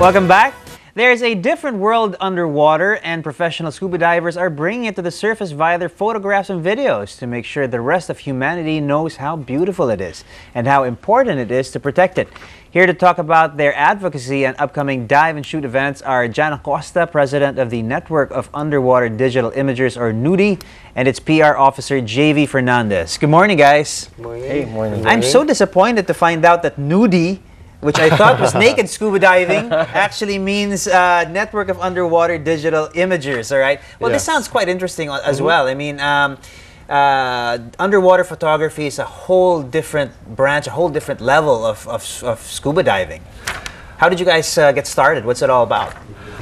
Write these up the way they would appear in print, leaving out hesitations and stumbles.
Welcome back. There's a different world underwater, and professional scuba divers are bringing it to the surface via their photographs and videos to make sure the rest of humanity knows how beautiful it is and how important it is to protect it. Here to talk about their advocacy and upcoming dive and shoot events are Jan Acosta, president of the Network of Underwater Digital Imagers, or NUDI, and its PR officer, JV Fernandez. Good morning, guys. Good morning. Hey, morning. I'm so disappointed to find out that NUDI, which I thought was naked scuba diving, actually means Network of Underwater Digital Imagers, all right? Well, yes. This sounds quite interesting as well. I mean, underwater photography is a whole different branch, a whole different level of scuba diving. How did you guys get started? What's it all about?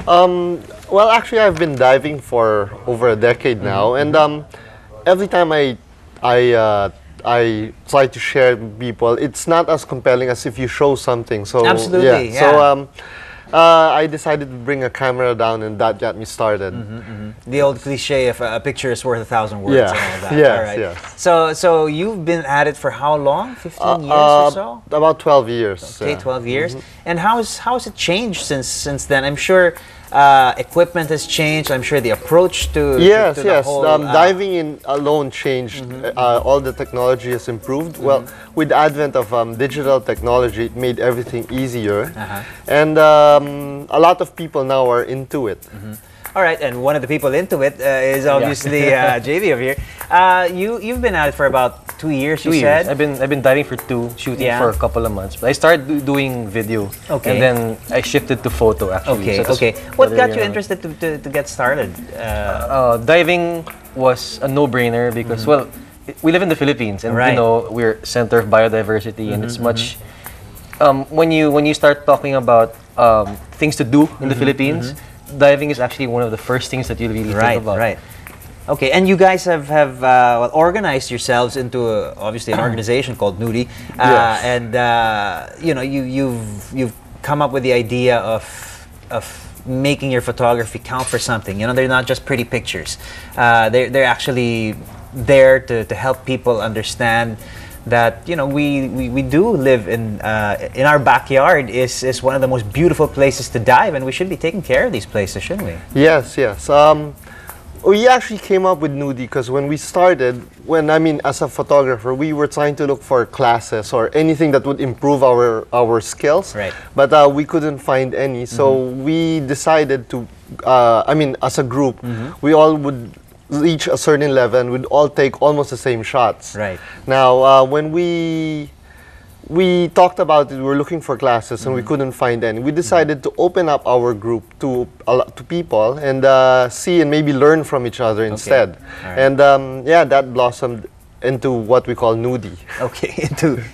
Well, actually, I've been diving for over a decade now, and every time I try to share with people, it's not as compelling as if you show something. So absolutely, yeah. So I decided to bring a camera down, and that got me started. The old cliche of a picture is worth 1,000 words. Yeah. And all that. Yes, all right. yes. So you've been at it for how long? 15 years or so? About 12 years. Okay, 12 years. And how has it changed since then? I'm sure equipment has changed. I'm sure the approach to the whole, diving in alone changed. All the technology has improved. Well, with the advent of digital technology, it made everything easier, and a lot of people now are into it. All right, and one of the people into it is obviously JV over here. You've been at it for about 2 years. You said. I've been diving for 2, shooting for a couple of months. But I started doing video, and then I shifted to photo. Actually, okay. What got you interested to get started? Diving was a no-brainer because well, we live in the Philippines, and you know we're center of biodiversity, and it's much. When you start talking about things to do in the Philippines. Diving is actually one of the first things that you really think about. Right. Okay, and you guys have organized yourselves into obviously an organization called NUDI, and you know you've come up with the idea of making your photography count for something. You know, they're not just pretty pictures. They're actually there to help people understand that, you know, we do live in our backyard is one of the most beautiful places to dive, and we should be taking care of these places, shouldn't we? Yes. We actually came up with NUDI because when we started, as a photographer, we were trying to look for classes or anything that would improve our skills. Right. But we couldn't find any, so we decided to, as a group, we all would reach a certain level and we'd all take almost the same shots. Right. Now, when we talked about it, we were looking for classes and we couldn't find any. We decided to open up our group to people and see and maybe learn from each other instead. Right. And that blossomed into what we call NUDI. Okay,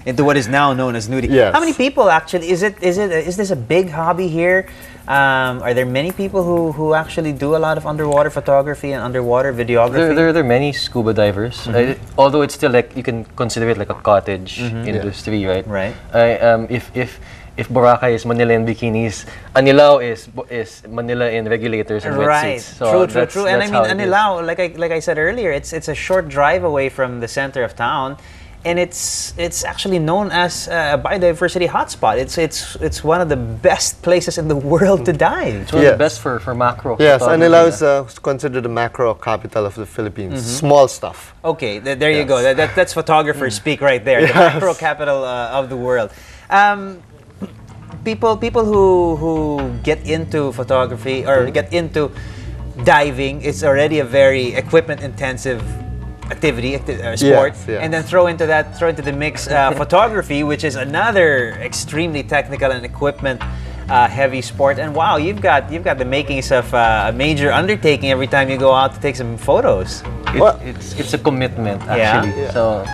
into what is now known as NUDI. Yes. How many people actually? Is this a big hobby here? Are there many people who actually do a lot of underwater photography and underwater videography? There are many scuba divers. Although it's still like you can consider it like a cottage industry, right? Right. If Boracay is Manila in bikinis, Anilao is Manila in regulators and wetsuits. So true. And I mean, Anilao, like I said earlier, it's a short drive away from the center of town, and it's actually known as a biodiversity hotspot. It's one of the best places in the world to dive. It's one of the best for macro. Yes, Anilao is considered the macro capital of the Philippines. Small stuff. Okay, there you go. That's photographers speak right there. The macro capital of the world. People who get into photography or get into diving, it's already a very equipment-intensive activity, sport, and then throw into the mix photography, which is another extremely technical and equipment-heavy sport. And wow, you've got the makings of a major undertaking every time you go out to take some photos. It's a commitment, actually. So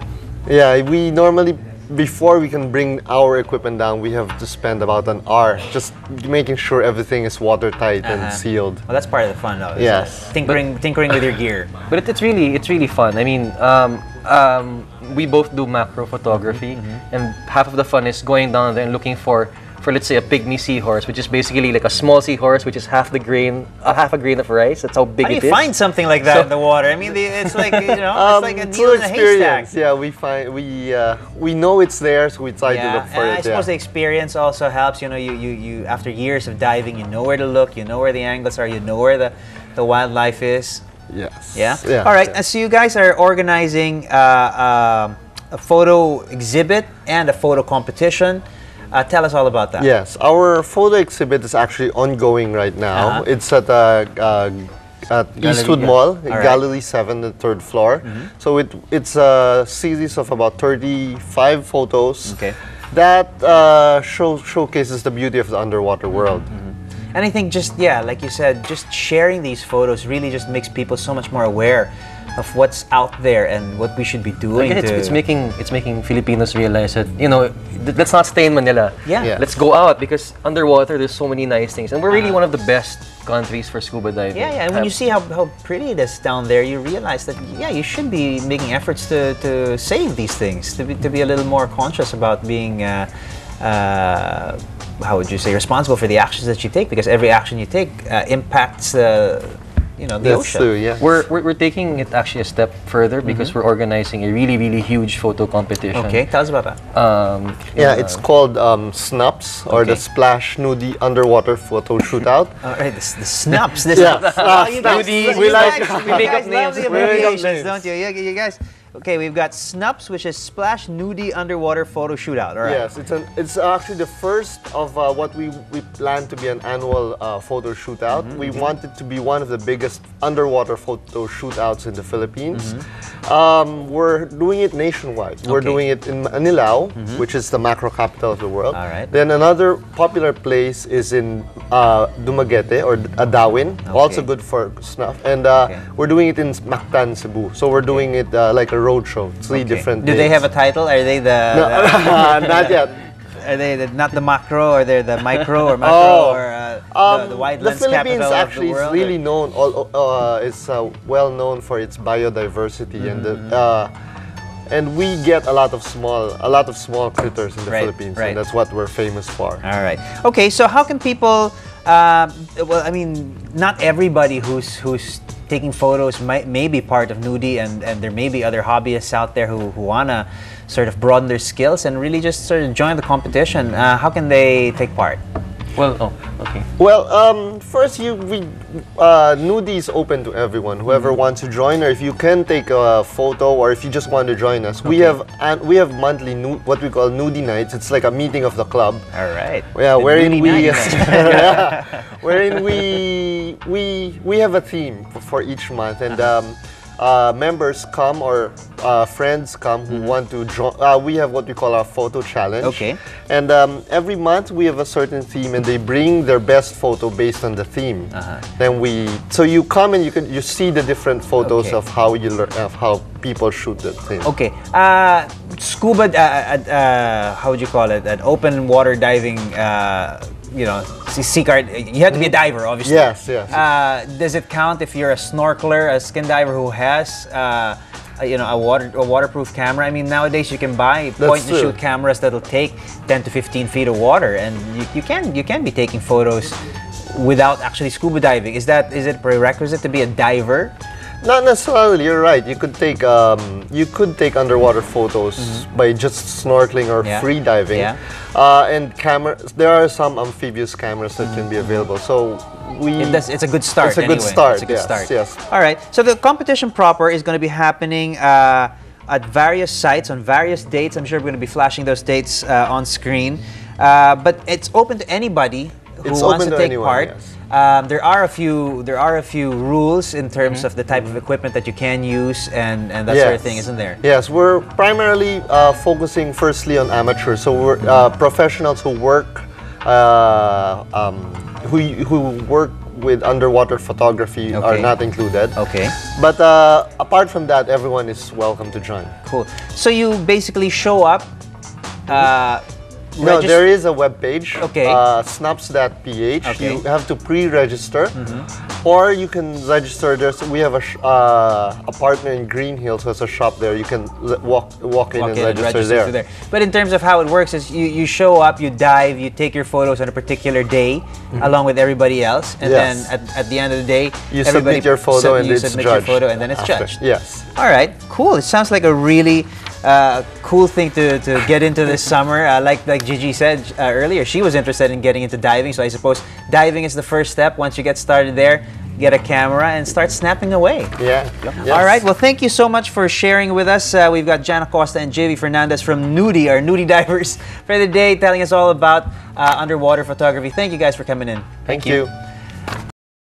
we normally, before we can bring our equipment down, we have to spend about an hour just making sure everything is watertight and sealed. Well, that's part of the fun, though. Yes. Tinkering with your gear. But it's really fun. I mean, we both do macro photography, and half of the fun is going down there and looking for for let's say a pygmy seahorse, which is basically like a small seahorse, which is half a grain of rice. That's how big How do it you is. find something like that in the water? I mean, it's like, you know, it's like a needle in a haystack. Yeah, we know it's there, so we try to look for and it. I suppose the experience also helps. You know, you after years of diving, you know where to look, you know where the angles are, you know where the wildlife is. Yes. Yeah. All right. So you guys are organizing a photo exhibit and a photo competition. Tell us all about that. Yes, our photo exhibit is actually ongoing right now. It's at Eastwood Mall, Galilee 7, the 3rd floor. So it's a series of about 35 photos that showcases the beauty of the underwater world. And I think just, like you said, just sharing these photos really just makes people so much more aware of what's out there and what we should be doing. It's making Filipinos realize that, you know, let's not stay in Manila. Yeah. Let's go out, because underwater there's so many nice things, and we're really one of the best countries for scuba diving. Yeah. And when you see how pretty it is down there, you realize that you should be making efforts to save these things, to be a little more conscious about being how would you say, responsible for the actions that you take, because every action you take impacts the ocean. True, yeah. We're taking it actually a step further, because we're organizing a really huge photo competition. Okay, tell us about that. It's called SNUPS, or the Splash NUDI Underwater Photo Shootout. All right, the SNUPS. NUDI, we make up names. Love the abbreviations, don't you? You guys. Okay, we've got SNUPS, which is Splash NUDI Underwater Photo Shootout. All right. Yes, it's actually the first of what we plan to be an annual photo shootout. We want it to be one of the biggest underwater photo shootouts in the Philippines. We're doing it nationwide. We're doing it in Manila, which is the macro capital of the world. All right. Then another popular place is in Dumaguete, or Adawin, also good for snuff. And we're doing it in Mactan, Cebu. So we're doing it like a road show. Three different Do they have a title? Are they not yet. Are they not the macro, or they're the micro, or macro, or the wildlands Philippines capital actually of the world? is really known. It's well known for its biodiversity, and we get a lot of small critters in the Philippines, and that's what we're famous for. All right. Okay. So how can people? Well, I mean, not everybody who's taking photos may be part of NUDI, and there may be other hobbyists out there who wanna sort of broaden their skills and really just sort of join the competition. How can they take part? Well, okay. Well, first, NUDI is open to everyone. Whoever wants to join, or if you can take a photo, or if you just want to join us, we have monthly what we call NUDI nights. It's like a meeting of the club. All right. Yeah, wherein we wherein we have a theme for each month, and members come, or friends come who want to join. We have what we call our photo challenge. Okay. And every month we have a certain theme, and they bring their best photo based on the theme. Then so you come and you see the different photos of how you learn, of how people shoot the thing. Okay. Scuba. How would you call it? An open water diving. Sea card. You have to be a diver, obviously. Yes. Does it count if you're a snorkeler, a skin diver who has, a waterproof camera? I mean, nowadays you can buy point-and-shoot cameras that'll take 10 to 15 feet of water, and you can be taking photos without actually scuba diving. Is it prerequisite to be a diver? Not necessarily. You're right. You could take underwater photos by just snorkeling or free diving. And cameras. There are some amphibious cameras that can be available. So it's a good start. It's a good start. Yes. All right. So the competition proper is going to be happening at various sites on various dates. I'm sure we're going to be flashing those dates on screen. But it's open to anybody who wants to take part. Yes. There are a few rules in terms of the type of equipment that you can use and that sort of thing, isn't there? Yes, we're primarily focusing firstly on amateurs. So we're professionals who work who work with underwater photography are not included. Okay. But apart from that, everyone is welcome to join. Cool. So you basically show up. No, there is a web page, Okay. snups.ph. Okay. You have to pre-register, Or you can register. We have a partner in Green Hills who has a shop there. You can walk in and register there. But in terms of how it works is you show up, you dive, you take your photos on a particular day along with everybody else, and then at the end of the day, you submit your photo and it's judged. And then it's judged. Yes. All right, cool. It sounds like a really cool thing to get into this summer. Like Gigi said earlier, she was interested in getting into diving, so I suppose diving is the first step. Once you get started there, get a camera and start snapping away. Yeah. Yes. All right. Well, thank you so much for sharing with us. We've got Jan Acosta and JV Fernandez from NUDI, our NUDI divers, for the day, telling us all about underwater photography. Thank you guys for coming in. Thank you.